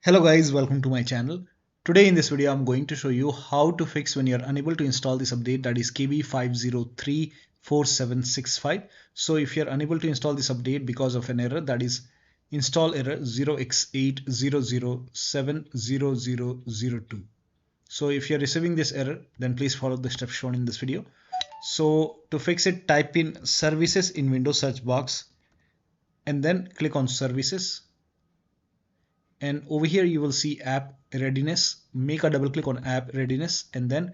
Hello guys, welcome to my channel. Today in this video I'm going to show you how to fix when you're unable to install this update, that is KB5034765. So if you're unable to install this update because of an error, that is install error 0x80070002. So if you're receiving this error, then please follow the steps shown in this video. So to fix it, type in services in Windows search box and then click on services. And over here you will see app readiness. Make a double click on app readiness and then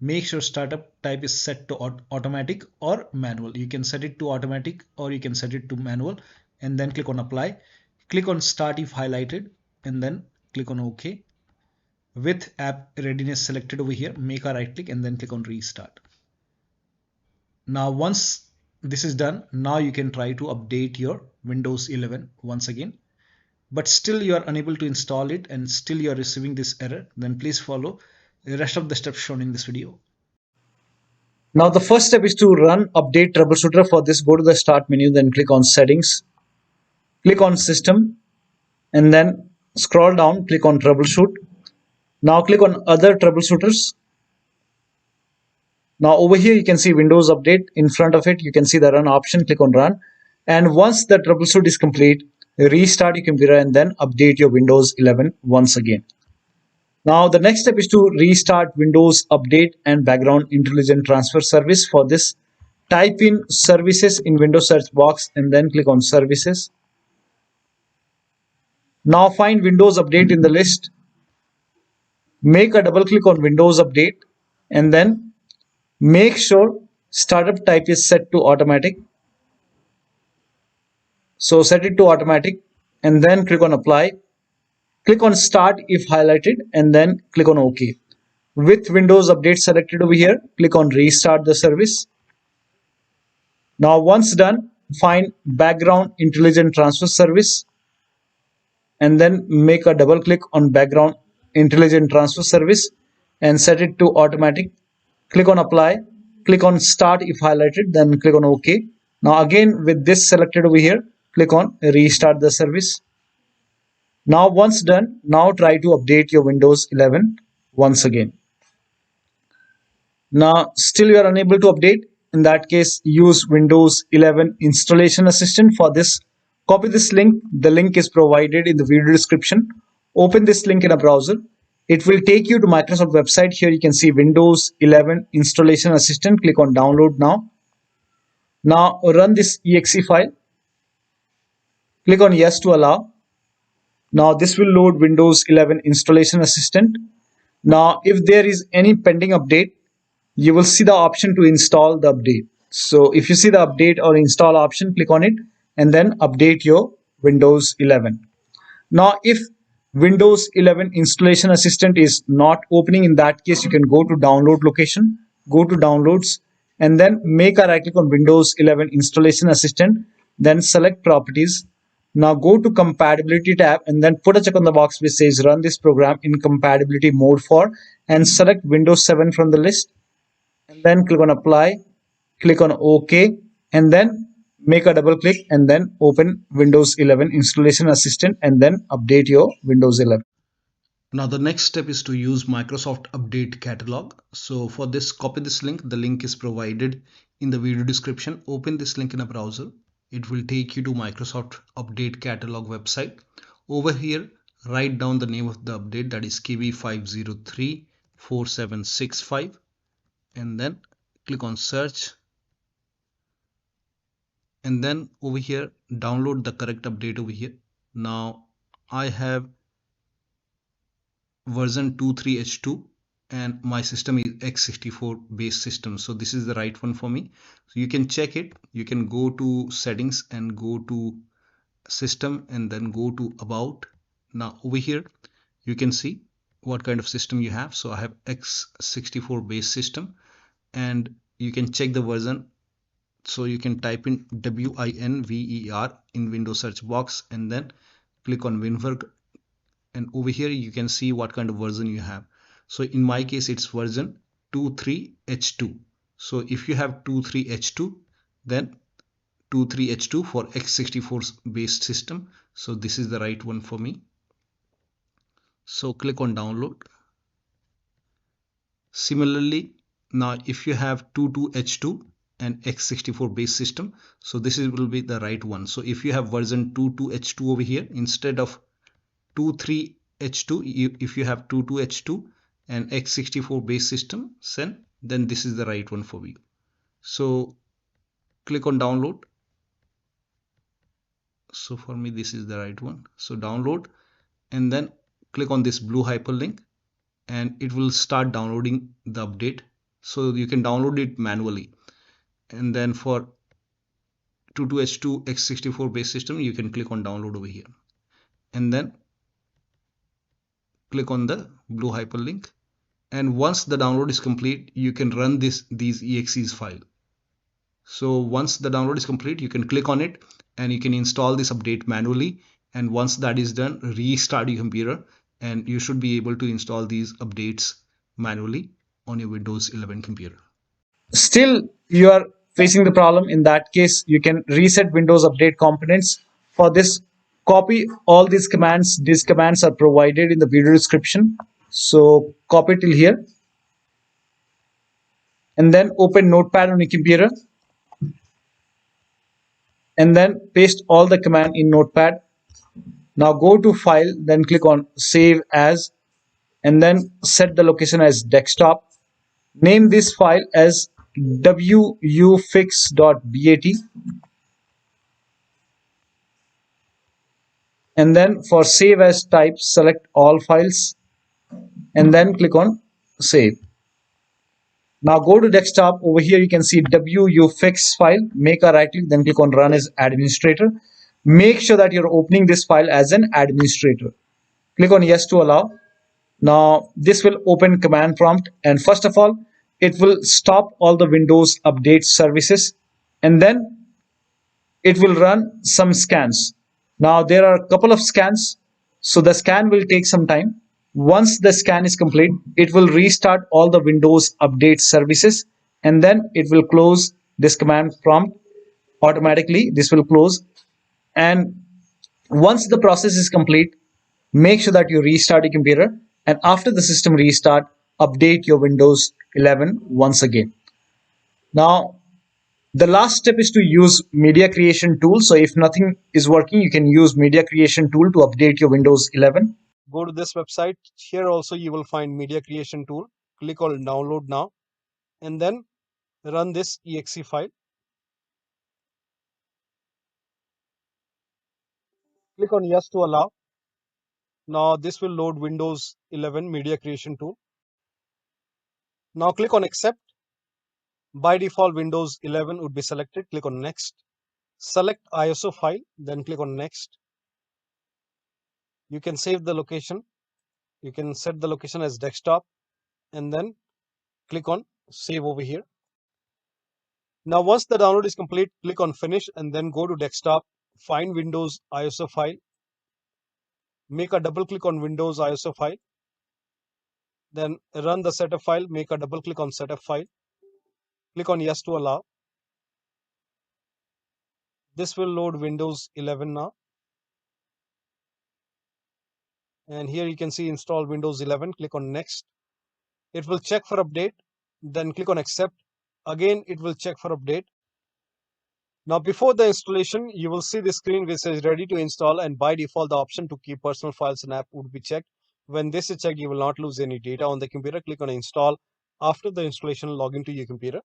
make sure startup type is set to automatic or manual. You can set it to automatic or you can set it to manual and then click on apply. Click on start if highlighted and then click on OK. With app readiness selected over here, make a right click and then click on restart. Now once this is done, now you can try to update your Windows 11 once again. But still you are unable to install it and still you are receiving this error, then please follow the rest of the steps shown in this video. Now the first step is to run update troubleshooter. For this, go to the start menu, then click on settings, click on system and then scroll down, click on troubleshoot. Now click on other troubleshooters. Now over here you can see Windows update. In front of it you can see the run option, click on run, and once the troubleshoot is complete, restart your computer and then update your Windows 11 once again. Now the next step is to restart Windows Update and Background Intelligent Transfer Service. For this, type in services in Windows search box and then click on services. Now find Windows Update in the list. Make a double click on Windows Update and then make sure startup type is set to automatic. So set it to automatic and then click on apply. Click on start if highlighted and then click on OK. With Windows Update selected over here, click on restart the service. Now once done, find Background Intelligent Transfer Service and then make a double click on Background Intelligent Transfer Service and set it to automatic. Click on apply. Click on start if highlighted, then click on OK. Now again with this selected over here, click on restart the service. Now once done, now try to update your Windows 11 once again. Now still you are unable to update. In that case, use Windows 11 installation assistant. For this, copy this link. The link is provided in the video description. Open this link in a browser. It will take you to Microsoft website. Here you can see Windows 11 installation assistant. Click on download now. Now run this exe file. Click on yes to allow. Now this will load Windows 11 installation assistant. Now if there is any pending update, you will see the option to install the update. So if you see the update or install option, click on it and then update your Windows 11. Now if Windows 11 installation assistant is not opening, in that case you can go to download location, go to downloads and then make a right click on Windows 11 installation assistant, then select properties. Now go to compatibility tab and then put a check on the box which says run this program in compatibility mode for, and select Windows 7 from the list and then click on apply, click on OK and then make a double click and then open Windows 11 installation assistant and then update your Windows 11. Now the next step is to use Microsoft Update Catalog. So for this, copy this link. The link is provided in the video description. Open this link in a browser. It will take you to Microsoft Update Catalog website. Over here, write down the name of the update, that is KB5034765, and then click on search. And then over here, download the correct update over here. Now I have version 23H2 and my system is x64 based system, so this is the right one for me. So you can check it. You can go to settings and go to system and then go to about. Now over here you can see what kind of system you have. So I have x64 based system and you can check the version. So you can type in WINVER in Windows search box and then click on WinVer, and over here you can see what kind of version you have. So in my case it's version 23H2. So if you have 23H2, then 23H2 for x64 based system. So this is the right one for me. So click on download. Similarly, now if you have 22H2 and x64 base system, so this will be the right one. So if you have version 22H2 over here instead of 23H2, if you have 22H2 and x64 base system, then this is the right one for you. So click on download. So for me this is the right one. So download, and then click on this blue hyperlink, and it will start downloading the update. So you can download it manually, and then for 22H2 x64 base system you can click on download over here, and then click on the blue hyperlink, and once the download is complete you can run these exes file. So once the download is complete you can click on it and you can install this update manually, and once that is done, restart your computer and you should be able to install these updates manually on your Windows 11 computer. Still you are facing the problem. In that case, you can reset Windows Update components. For this, copy all these commands. These commands are provided in the video description. So copy till here, and then open Notepad on your computer, and then paste all the command in Notepad. Now go to File, then click on Save As, and then set the location as desktop. Name this file as wuauserv.bat, and then for save as type, select all files and then click on save. Now go to desktop. Over here you can see wuauserv file. Make a right click, then click on run as administrator. Make sure that you're opening this file as an administrator. Click on yes to allow. Now this will open command prompt, and first of all it will stop all the Windows update services, and then it will run some scans. Now there are a couple of scans, so the scan will take some time. Once the scan is complete, it will restart all the Windows update services, and then it will close this command prompt automatically. This will close, and once the process is complete, make sure that you restart your computer, and after the system restart, update your Windows 11 once again. Now the last step is to use media creation tool. So if nothing is working, you can use media creation tool to update your Windows 11. Go to this website. Here also you will find media creation tool. Click on download now, and then run this exe file. Click on yes to allow. Now this will load Windows 11 media creation tool. Now click on accept. By default Windows 11 would be selected. Click on next. Select ISO file, then click on next. You can save the location. You can set the location as desktop, and then click on save over here. Now once the download is complete, click on finish, and then go to desktop, find Windows ISO file, make a double click on Windows ISO file, then run the setup file, make a double click on setup file, click on yes to allow. This will load Windows 11 now, and here you can see install Windows 11. Click on next. It will check for update, then click on accept. Again it will check for update. Now before the installation, you will see the screen which says ready to install, and by default the option to keep personal files and app would be checked. When this is checked, you will not lose any data on the computer. Click on install. After the installation, log into your computer.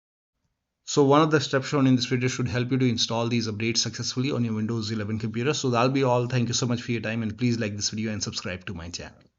So one of the steps shown in this video should help you to install these updates successfully on your Windows 11 computer. So that'll be all. Thank you so much for your time, and please like this video and subscribe to my channel.